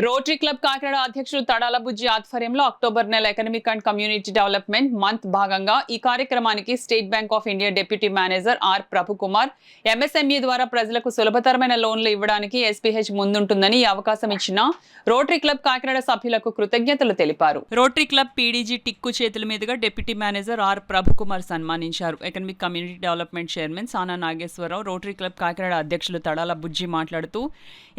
Rotary Club Kakinada అధ్యక్షులు తడాల బుజ్జి ఆధ్వర్యంలో October నెల economic and community development month భాగంగా ఈ కార్యక్రమానికి State Bank of India deputy manager R Prabhukumar MSME ద్వారా ప్రజలకు సులభతరమైన లోన్లు ఇవ్వడానికి ఎస్పీహెచ్ ముందుంటుందని ఈ అవకాశం ఇచ్చిన రోటరీ క్లబ్ కాకినాడ సభ్యులకు కృతజ్ఞతలు తెలిపారు. రోటరీ క్లబ్ పీడీజీ టిక్కు చేతుల మీదుగా డిప్యూటీ మేనేజర్ ఆర్ ప్రభుకుమార్ సన్మానించారు. ఎకనామిక్ కమ్యూనిటీ డెవలప్మెంట్ చైర్మన్ సానా నాగేశ్వరరావు, రోటరీ క్లబ్ కాకినాడ అధ్యక్షులు తడాల బుజ్జి మాట్లాడుతూ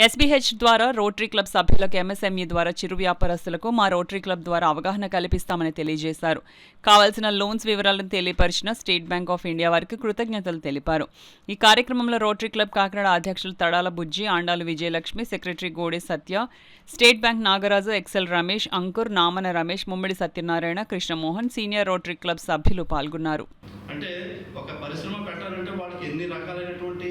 ఎస్బీహెచ్ ద్వారా రోటరీ క్లబ్ సభ్యులకు ఎంఎస్ఎంఈ ద్వారా చిరు వ్యాపారస్తులకు మా రోటరీ క్లబ్ ద్వారా అవగాహన కల్పిస్తామని తెలియజేశారు. కావాల్సిన లోన్స్ వివరాలను తెలియపరిచిన స్టేట్ బ్యాంక్ ఆఫ్ ఇండియా వారికి కృతజ్ఞతలు తెలిపారు. ఈ కార్యక్రమంలో రోటరీ క్లబ్ కాకినాడ అధ్యక్షులు Tadala Bujji, Andalu Vijayalakshmi, secretary Gode Satya, State Bank Nagaraju, Excel Ramesh, Ankur, Namana Ramesh, Mummidi Satyanarayana, Krishnamohan, senior Rotary Club సభ్యులు పాల్గొన్నారు. అంటే ఒక పరిశ్రమ పెట్టాలంటే వాళ్ళకి ఎన్ని రకాలైనటువంటి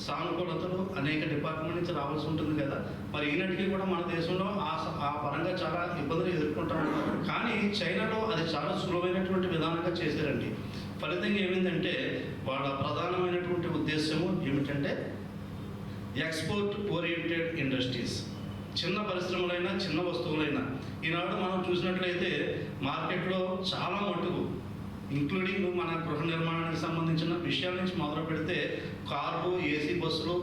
సానుకూలతలు అనేక డిపార్ట్మెంట్ నుంచి రావాల్సి ఉంటుంది కదా. మరి ఈనాటికి కూడా మన దేశంలో ఆ పరంగా చాలా ఇబ్బందులు ఎదుర్కొంటూ ఉంటారు. కానీ చైనాలో అది చాలా సులువైనటువంటి విధానంగా చేశారండి. ఫలితంగా ఏమైందంటే వాళ్ళ ప్రధానమైనటువంటి ఉద్దేశము ఏమిటంటే ఎక్స్పోర్ట్ ఓరియంటెడ్ ఇండస్ట్రీస్. చిన్న పరిశ్రమలైనా చిన్న వస్తువులైనా ఈనాడు మనం చూసినట్లయితే మార్కెట్లో చాలా మట్టుకు ఇంక్లూడింగ్ మన గృహ నిర్మాణానికి సంబంధించిన విషయాల నుంచి మొదలు పెడితే కార్లు, ఏసీ బస్సులు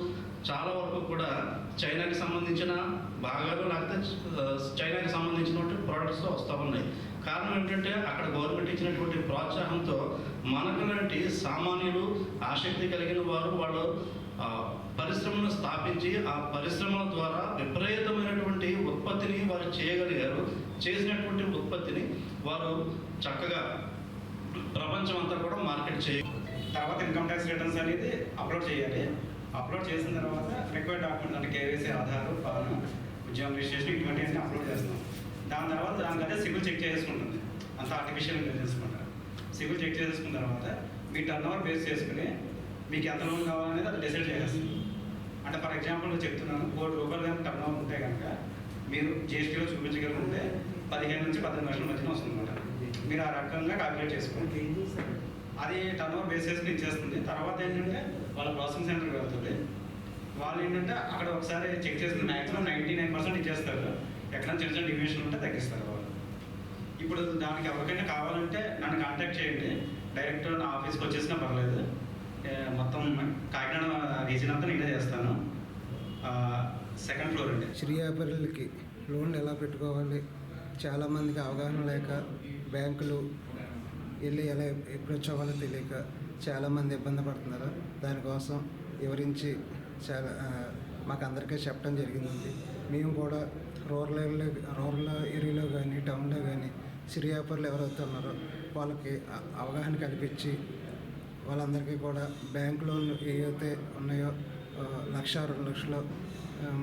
చాలా వరకు కూడా చైనాకి సంబంధించిన భాగాలు లేకపోతే చైనాకి సంబంధించినటువంటి ప్రోడక్ట్స్ వస్తూ ఉన్నాయి. కారణం ఏంటంటే అక్కడ గవర్నమెంట్ ఇచ్చినటువంటి ప్రోత్సాహంతో మనకు లాంటి సామాన్యులు, ఆసక్తి కలిగిన వారు వాళ్ళు పరిశ్రమను స్థాపించి ఆ పరిశ్రమల ద్వారా విపరీతమైనటువంటి ఉత్పత్తిని వారు చేయగలిగారు. చేసినటువంటి ఉత్పత్తిని వారు చక్కగా ప్రపంచం అంతా కూడా మార్కెట్ చేయాలి. తర్వాత ఇన్కమ్ ట్యాక్స్ రిటర్న్స్ అనేది అప్లోడ్ చేయాలి. అప్లోడ్ చేసిన తర్వాత రిక్వైర్డ్ డాక్యుమెంట్ అంటే కేవైసీ, ఆధార్, పాన్, ఉద్యోగం రిజిస్ట్రేషన్ ఇటువంటివన్నీ అప్లోడ్ చేస్తాం. దాని తర్వాత దానికైతే సిబిల్ చెక్ చేసుకుంటుంది. అంత ఆర్టిఫిషియల్ ఇంటెలిజెన్స్ అనమాట. సిబిల్ చెక్ చేసుకున్న తర్వాత మీ టర్న్ ఓవర్ బేస్ చేసుకుని మీకు ఎంత లోన్ కావాలనేది అది డిసైడ్ చేసేస్తుంది. అంటే ఫర్ ఎగ్జాంపుల్ చెప్తున్నాను, ₹1,00,00,000 కనుక టర్న్ ఓవర్ ఉంటే కనుక మీరు జిఎస్టీలో చూపించగలిగితే 15 నుంచి 18 లక్షల మధ్యన వస్తుంది అనమాట. మీరు ఆ రకంగా క్యాల్కులేట్ చేసుకోండి. అది టర్న్ ఓవర్ బేస్ చేసుకుని ఇచ్చేస్తుంది. తర్వాత ఏంటంటే వాళ్ళ ప్రాసెసింగ్ సెంటర్కి వెళ్తుంది. వాళ్ళు ఏంటంటే అక్కడ ఒకసారి చెక్ చేసుకుని మ్యాక్సిమం 99% ఇచ్చేస్తారు. ఎక్కడైనా చిన్న చిన్న డివిజన్ ఉంటే తగ్గిస్తారు వాళ్ళు. ఇప్పుడు దానికి ఎవరికైనా కావాలంటే నన్ను కాంటాక్ట్ చేయండి. డైరెక్ట్ నా ఆఫీస్కి వచ్చేసినా పర్లేదు. మొత్తం కాకినాడ రీజన్ అంతా నేనే చేస్తాను. సెకండ్ ఫ్లోర్ అండి. చిరు వ్యాపారులకి లోన్లు ఎలా పెట్టుకోవాలి, చాలామందికి అవగాహన లేక బ్యాంకులు వెళ్ళి ఎలా అప్రోచ్ అవ్వాలో తెలియక చాలామంది ఇబ్బంది పడుతున్నారు. దానికోసం వివరించి చాలా మాకు అందరికీ చెప్పడం జరిగింది. మేము కూడా రూరల్ ఏరియాలో కానీ టౌన్లో కానీ చిరు వ్యాపారులు ఎవరైతే ఉన్నారో వాళ్ళకి అవగాహన కల్పించి వాళ్ళందరికీ కూడా బ్యాంక్ లోన్లు ఏవైతే ఉన్నాయో 1,00,000, 2,00,000,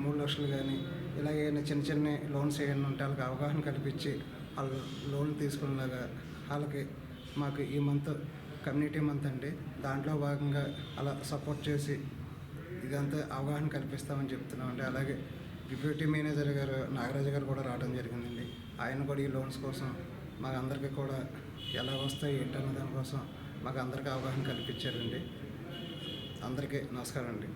3,00,000 కానీ ఇలాగైనా చిన్న చిన్న లోన్స్ ఏమైనా ఉంటే వాళ్ళకి అవగాహన కల్పించి వాళ్ళు లోన్ తీసుకునేలాగా వాళ్ళకి మాకు ఈ మంత్ కమ్యూనిటీ మంత్ అండి, దాంట్లో భాగంగా అలా సపోర్ట్ చేసి ఇదంతా అవగాహన కల్పిస్తామని చెప్తున్నామండి. అలాగే డిప్యూటీ మేనేజర్ గారు నాగరాజు గారు కూడా రావడం జరిగిందండి. ఆయన కూడా ఈ లోన్స్ కోసం మాకు అందరికీ కూడా ఎలా వస్తాయి ఏంటన్న దానికోసం మాకు అందరికీ అవగాహన కల్పించారండి. అందరికీ నమస్కారం అండి.